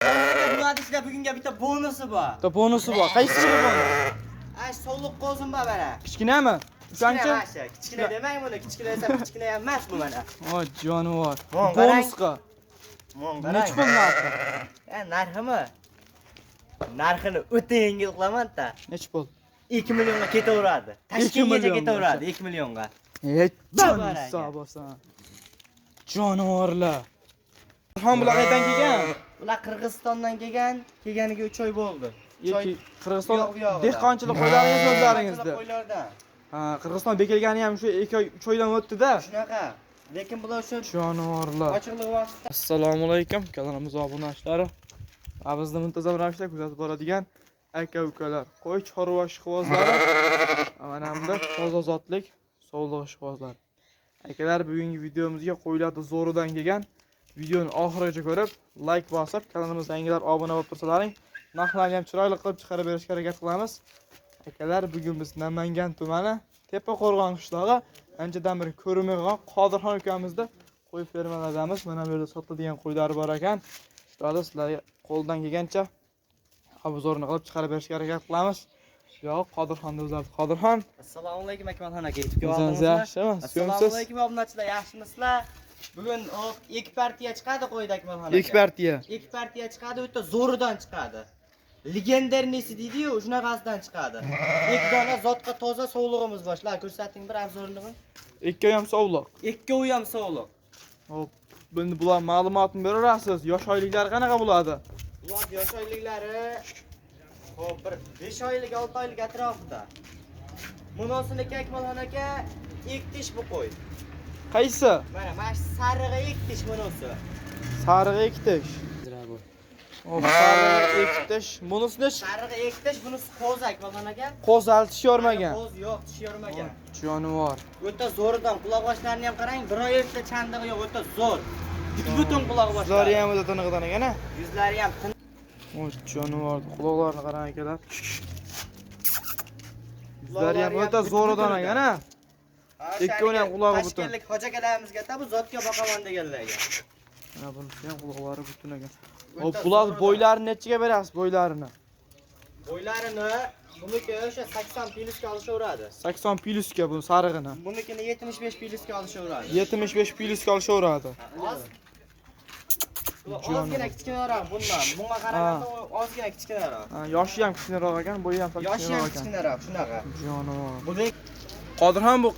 Nima deyishlar, bugunga bitta bonusi bor. Bitta bonusi bor. Qaysi biri bonus? Ay, sovuq qo'zim bor mana. Kichkinami? Uchanchi? Kichkina demang buni, kichkina desa kichkina ham emas bu mana. O, jonivor. Qarang. Bonusqa. Necha pul narxi? Narximi? Narxini o'ta yengil qilaman-da. Necha pul? 2 millionga ketaveradi. Tashkentgacha ketaveradi 2 millionga. Hisobosan. Jonivorlar. Ham bular qayerdan kelgan? Ular Qirg'izistondan kelganiga 3 oy bo'ldi. Qirg'iziston dehqonchilik qo'ylaringiz o'zlaringizda. Qo'ylardan. Ha, Qirg'iziston bekilgani ham shu 2 oy 3 oydan o'tdi-da. Shunaqa. Lekin bular shu jonivorlar. ochiqlik vaqtida. Assalomu alaykum, kanalimiz obunachilari. Bizni muntazam ravishda kuzatib boradigan aka-ukalar, qo'y chorva ishqibozlari, mana hamda tozozotlik, sog'liq ishqibozlari. Akalar, bugungi videomizga qo'ylarni zo'ridan kelgan videoni oxirigacha ko'rib, like bosib, kanalimizga yangilab obuna bo'lib tursalaring, narxlarni ham chiroyli qilib chiqarib berishga harakat qilamiz. Akalar, bugun biz Namangan tumani Tepaqo'rg'on qishlog'i anchadan beri ko'rmagan Qodirxon ukamizda qo'y fermalardamiz. Mana bu yerda sotiladigan qo'ylar bor ekan. Shularni sizlarga qo'ldan kelgancha obzorini qilib chiqarib berishga harakat qilamiz. Yo'q, Qodirxon o'zlar. Qodirxon. Assalomu alaykum Akmalxon aka. Yetib keldingizmi? Assalomu alaykum obunachilar, yaxshimisizlar? Bugun 2 partiya chiqadi qo'yda Akmalxon aka. 2 partiya. 2 partiya chiqadi, u yerda zo'ridan chiqadi. Legendarnisi deydi-yu, shunaqasidan chiqadi. 2 dona zotga toza sog'lig'imiz bor. Shular ko'rsating bir obzorini. 2 ham sog'liq. 2 ham sog'liq. Hop, buni bular ma'lumotni berasiz. Yosh oyliklari qanaqa bo'ladi? Ular yosh oyliklari hop bir 5 oylik, 6 oylik atrofida. Munosini Akmalxon aka ektish bu qo'y. Qaysi? Mana sarig'i ektish munosi. Sarig'i ektish. Hop, sarig'i ektish. Bunisi sarig'i ektish, bunisi qo'z Akmalxon aka. Qo'z tish yormagan. Qo'z yo'q, tish yormagan. Jonivor. O'ta zo'ridan quloq oshlarini ham qarang, biroyta chandig'i yo'q, o'ta zo'r. Butun quloq oshlari. Yuzlari ham o'ta tiniqdan ekan-a? Yuzlari ham tiniq. O, jonivor, quloqlarini qarang akalar. Yuzlari ham o'ta zo'ridan ekan-a? Ikkoni ham qulog'i butun. Toshkentlik hoji akalarimizga bu zotga boqaman deganlarga. Mana bunisi ham quloqlari butun ekan. Hop, bular bo'ylarini nechaga berasiz bo'ylarini? Bo'ylarini buniki o'sha 80 plyusga olishaveradi. 80 plyusga bu sarig'ini. Bunikini 75 plyusga olishaveradi. 75 plyusga olishaveradi. Ozgina kichkinaroq bundan. Bunga qaraganda ozgina kichkinaroq. Ha, yoshi ham kichkinaroq ekan, bo'yi ham kichkinaroq ekan. Yoshi ham kichkinaroq, shunaqa. Jonivor. Bu Qodirxon bu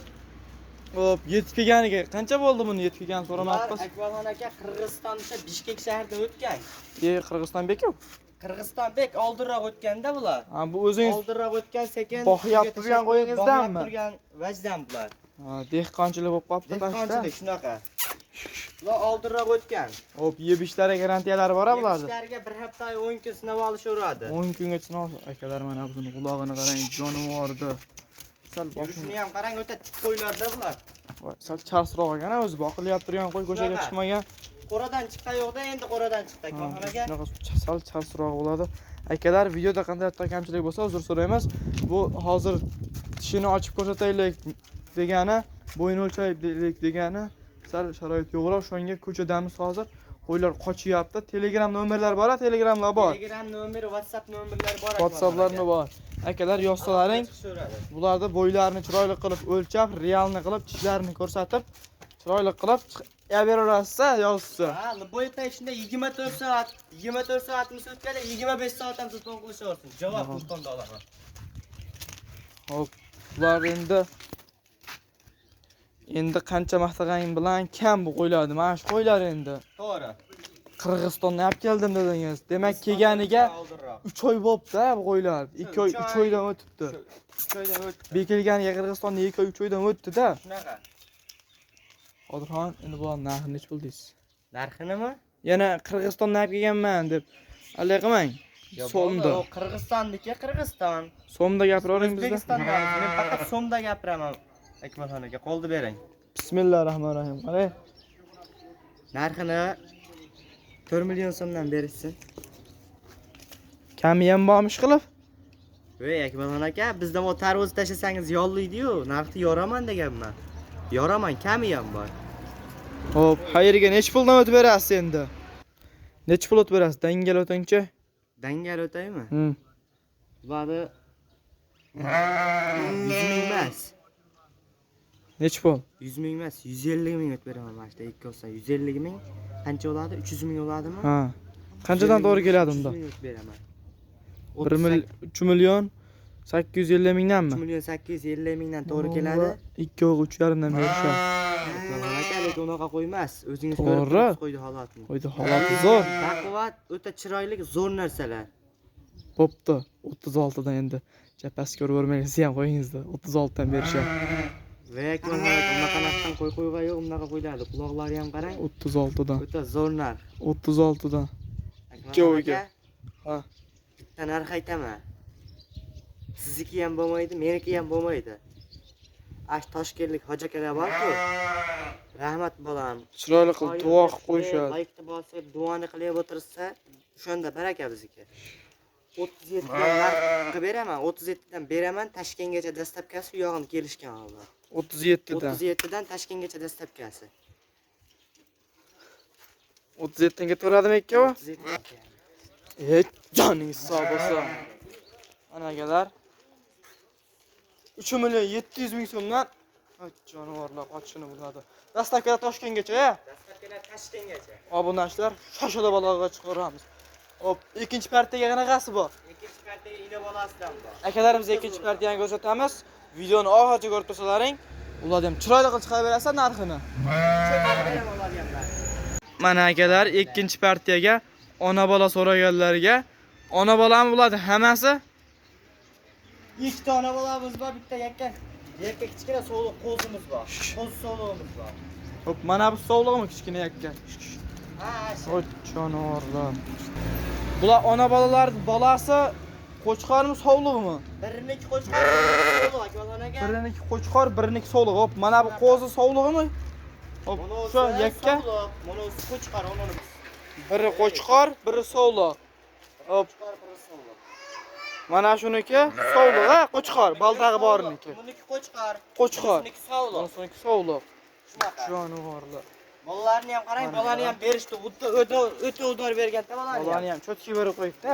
hop, yetib kelganiga qancha bo'ldi buni yetib kelganini so'ramoqmiz. Akmalxon aka Qirg'izistonda Bishkek shahrida o'tgan. Qirg'iziston bek-ku? Qirg'iziston bek oldinroq o'tganda bular. Ha, bu o'zingiz oldinroq o'tgan sekin boqyap turgan qo'yingizdanmi? Turgan vajdan bular. Ha, dehqonchilik bo'lib qolibdi tashda. Dehqonchilik shunaqa. Bular oldinroq o'tgan. Hop, yeb-ichlari garantiyalari bor bularning. Yeb-ichlariga bir hafta 10 kun sinab olishaveradi. 10 kunga sinab akalar, mana buni qulog'ini qarang, jonivordi. Sal boshini ham qarang, o'ta tik qo'ylarda bular. Sal chasroq ekan, o'zi boqilyapti turgan qo'y ko'chaga chiqmagan. Qo'radan chiqqan yo'qda, endi qo'radan chiqdi Akmalxonaga. Shunaqa sal chasroq bo'ladi. Akalar, videoda qanday kamchilik bo'lsa uzr so'raymiz. Bu hozir tishini ochib ko'rsataylik degani, bo'yin o'lchaylik degani sal sharoit yo'qroq. Shunga ko'chadamiz hozir. Qo'ylar qochyapti. Telegram nomerlar bor, Telegramlar bor. Telegram nomeri, WhatsApp nomerlari bor. WhatsApplarni bor. Akalar, yozsalaring, bularda bo'ylarini chiroyli qilib o'lchab, realni qilib, tishlarini ko'rsatib, chiroyli qilib beraverasiz, yozsa. Ha, bo'yta ichida 24 soat, 24 soatimiz o'tganda 25 soat ham telefon qilishaversin. Javob telefonda olaman. Hop, bular endi qancha maqtaganing bilan kam bu qo'ylardi. Mana shu qo'ylar endi. To'g'ri. Qirg'izistondan olib keldim dedingiz. Demak, kelganiga 3 oy bo'libdi bu qo'ylar. 2 oy, 3 oydan o'tibdi. 3 oydan o'tdi. Bekilganiga Qirg'izistonda 2 oy, 3 oydan o'tdi-da. Shunaqa. Qodirxon, endi bu narxini nech pul deysiz? Narxinimi? Yana Qirg'izistondan olib kelganman deb allay qilmang. So'mda. Qirg'izistonniki Qirg'iziston. So'mda gapiravering bizda. O'zbekistonda. Men faqat so'mda gapiraman. Akmalxon aka, qo'lni bering. Bismillahirrohmanirrohim. Qarang. Narxini 4 million so'mdan berishsin. Kami ham bormish qilib? Voy Akmalxon aka, bizdan o tarvuz tashlasangiz yollaydi-yu, narxni yoraman deganman. Yoraman, kami ham bor. Hop, xayriga nech puldan o'tib berasiz endi? Necha pul o'tib berasiz? Dangal o'tingchi? Dangal o'taymi? Bularni 100 ming emas. Necha pul? 100 ming emas, 150 ming o'tib beraman mana shu ikki olsam. 150 ming qancha bo'ladi? 300 ming bo'ladimi? Ha. Qanchadan to'g'ri keladi unda? 300 ming o'tib beraman. 3 million 850 mingdanmi? 3 million 850 mingdan to'g'ri keladi. 2 o'g'il 3,5 dan berishadi. Akalik unaqa qo'ymas. O'zingiz To'g'ri. ko'rib qo'ydi holatni. Qo'ydi holati zo'r. Baquvvat, o'ta chiroyli, zo'r narsalar. Bo'pti. 36 dan endi chapasi ko'rib o'rmaysiz ham qo'yingizda. 36 dan berishadi. Vek unaqa narsadan qo'yga yo'q, unaqa qo'yiladi. Quloqlari ham qarang. 36 dan. O'ta zo'r narx. 36 dan. Ikkoviga. Ha. Bitta narx aytaman. Sizniki ham bo'lmaydi, meniki ham bo'lmaydi. Ash Toshkentlik hoji akalar bor-ku. Rahmat bolam. Chiroyli qilib duo qilib qo'yishadi. Laykni bosib, duoni qilib o'tirsa, o'shanda baraka bizniki. 37 dan narx qilib beraman, 37 dan beraman, Toshkentgacha dastlabkasi u yog'ini kelishgan holda. 37 dan. 37 dan Toshkentgacha dastlabkasi. 37 dan ketaveradimi ikkovi? 37 dan. Joningiz sog' bo'lsin. Ana akalar. 3 million 700 ming so'mdan jonivorlar qochishini bo'ladi. Dastlabkida Toshkentgacha, Dastlabkilar Toshkentgacha. obunachilar shoshila balog'iga chiqaramiz. Hop, ikkinchi partiyaga qanaqasi bor? Ikkinchi partiya ina bolasidan bor. Akalar biz ikkinchi partiyani ko'rsatamiz. Videoni oxirigacha ko'rib tursalaring. Ular ham chiroyli qilib chiqaraverasizlar narxini. Mana akalar, ikkinchi partiyaga ona bola so'raganlarga ona bolami bo'ladi hammasi? Ikkita ona bolamiz bor, bitta yakka kichkina so'liq qo'zimiz bor. Qo'z so'lig'imiz bor. Hop, mana bu sovlig'imi kichkina yakka? Ha, Oy, jonivorlar. Bular ona bolalar bolasi qo'chqormi, sovlig'imi? biriniki qo'chqor, biriniki so'liq akalarga. Biriniki qo'chqor, biriniki sovlig'i. Hop, mana bu qo'zi sovlig'imi? Hop, shu yakka. Mana o'zi qo'chqor, onani biz. Biri qo'chqor, biri sovliq. Hop, mana shuniki sovliq, ha, qo'chqor, baldag'i borniki. Buniki qo'chqor. Qo'chqor. Buniki sovliq. Buniki sovliq. Shunaqa. Jonivorlar. Bolalarni ham qarang, bolani ham berishdi. O'ta udor berganda bolani. Bolani ham cho'tki berib qo'yibdi.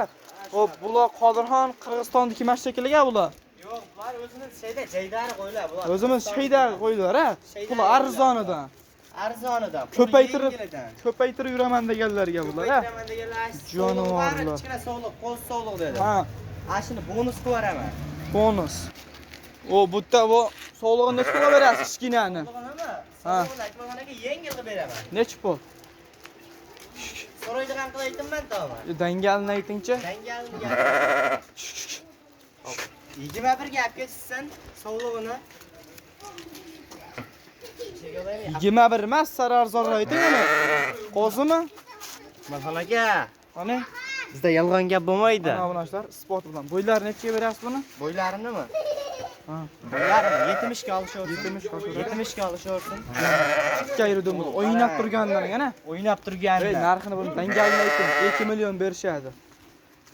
Hop, bular Qodirxon Qirg'izistonniki mashakiliga bular. Yo'q, bular o'zimiz jaydari qo'ylar bular. O'zimiz shaydaga qo'ydilar, ha. Bular arzonidan. Arzonidan. Ko'paytirib yuraman deganlarga bular, ha. Ko'paytiraman deganlar. Jonivorlar. Kichkina so'liq, qo'z so'liq dedi. Ha, Ashini bonus qilib beraman. bonus. O, bu sovlig'ini necha pulga berasiz kichkinani? Ha. So'liqlarga yengil qilib beraman. Necha pul? So'raydigan qilib aytdim-man tog'a. Dangalini aytingchi. Dangalni gap. 21 gapga sizsan sovlig'ini. 21 emas, sara arzonroq ayting uni. Qo'zimi? Masalaga. Qani? Bizda yolg'on gap bo'lmaydi. Mana bunashlar sport bilan. Bo'ylar nechaga berasiz buni? Bo'ylarinimi? Ha. Bo'ylarini 70 ga olishaversin. 70 ga 70 ga olishaversin. Ikki ayirdim buni. O'ynab turgandan yana. O'ynab turganda. Ey, narxini buni dangalini ayting. 2 million berishadi.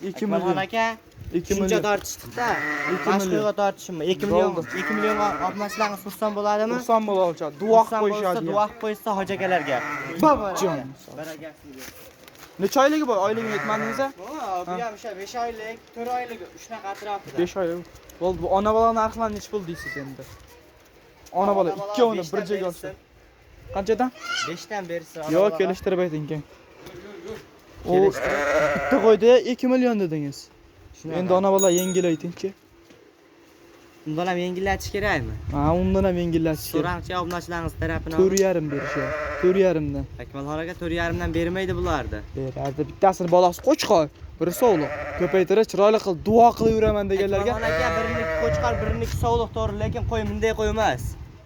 2 million. Aka, 2 shuncha million. tortishdi-da. 2 million. Boshqaga tortishimmi? 2 million. Bo'ldi. 2 millionga olmaslarni sursam bo'ladimi? Xursand bo'la olishadi. Duo qilib qo'yishadi. Duo qilib qo'ysa hoji akalarga. Jon. Necha oyligi bor? Oyligi yetmadingiz-a? Bu ham o'sha 5 oylik, 4 oylik shunaqa atrofida. 5 oy. Bo'ldi, bu ona bola narxlari necha pul deysiz endi? Ona bola ikkovini bir joyga olsa. Qanchadan? 5 dan bersa. Yo'q, kelishtirib ayting aka. O bitta qo'ydi 2 million dedingiz. Endi ona bola yengil aytingchi. Undan ham yengillatish kerakmi? Ha, undan ham yengillatish kerak. So'rangchi obunachilaringiz tarafidan. 4,5 berishadi. 4,5 dan. Akmalxonaga 4,5 dan bermaydi bularni. Beradi. Bittasini bolasi qo'chqor, biri sovliq. Ko'paytirib chiroyli qil, duo qilib yuraman deganlarga. Akmalxonaga biriniki qo'chqor, biriniki sovliq to'g'ri, lekin qo'y bunday qo'ymas.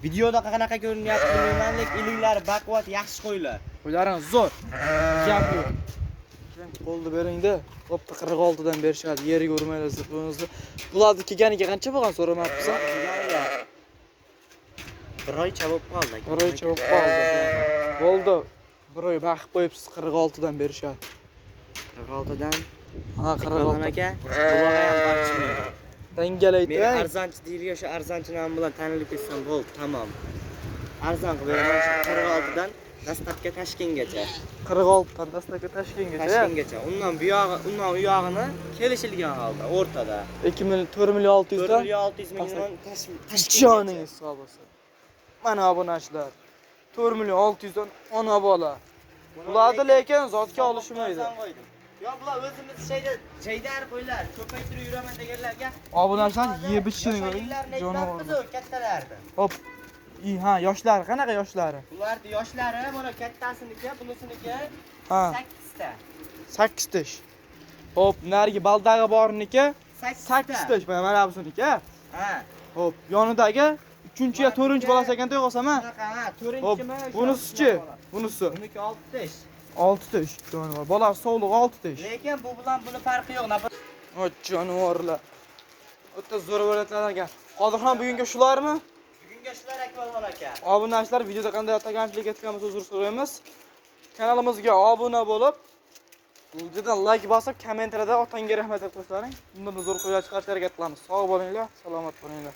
Videoda qanaqa ko'rinyapti bilmayman, lekin ilinglari baquvvat, yaxshi qo'ylar. Qo'ylaring zo'r. Gap yo'q. Qo'lni bering-da. Bo'pti 46 dan berishadi. Yeriga urmaylar zirqingizni. Bularni kelganiga qancha bo'lgan so'ramabsiz? Bir oycha bo'lib qoldi. Bir oycha bo'lib qoldi. Bo'ldi. Bir oy baqib qo'yibsiz 46 dan berishadi. 46 dan. Ha, 46 aka. Bularga ham barchmaydi. Dangal ayting. Men arzonchi deyilgan o'sha arzonchi nom bilan tanilib ketsam bo'ldi, tamom. Arzon qilib beraman 46 dan. dastlabki Toshkentgacha. 46 dan dastlabki Toshkentgacha. Toshkentgacha. Undan u yog'ini kelishilgan holda o'rtada. 2 million 4 million 600 dan 4.600 milliondan Toshkentgacha hisobasi. Mana obunachilar. 4 million 600 dan ona bola. Ularni lekin zotga olishmaydi. Yo bular o'zimiz shaydar qo'ylar, ko'paytirib yuraman deganlarga Obunachilar yeb ichishini ko'ring. jonivor. Kattalardi. Hop. Ha, yoshlari qanaqa yoshlari? Bularning yoshlari mana kattasiniki, bunisiniki Ha, 8 ta. 8 ta. Hop, narigi baldag'i borniki 8 8 ta. Mana businiki. Ha. Hop, yonidagi 3-ya 4-chi bolasi ekan to'y qolsam ha. Ha, 4-chi Hop, bunisi-chi? Bunisi Buniki 6 tish. 6 ta jonivor. Bola sog'liq 6 ta. Lekin bu bilan buni farqi yo'q. O jonivorlar. O'ta zo'r bo'layotlarga. Hozirxon bugunga shularmi? Bugunga shular Akmalxon aka. Obunachilar videoda qanday taganchilik etgan bo'lsa uzr so'raymiz. Kanalimizga obuna bo'lib, videodan like bosib, kommentariyada otangga rahmat deb qo'yishlaring. Bundan zo'r qo'yib chiqarishga harakat qilamiz. Sog' bo'linglar, salomat bo'linglar.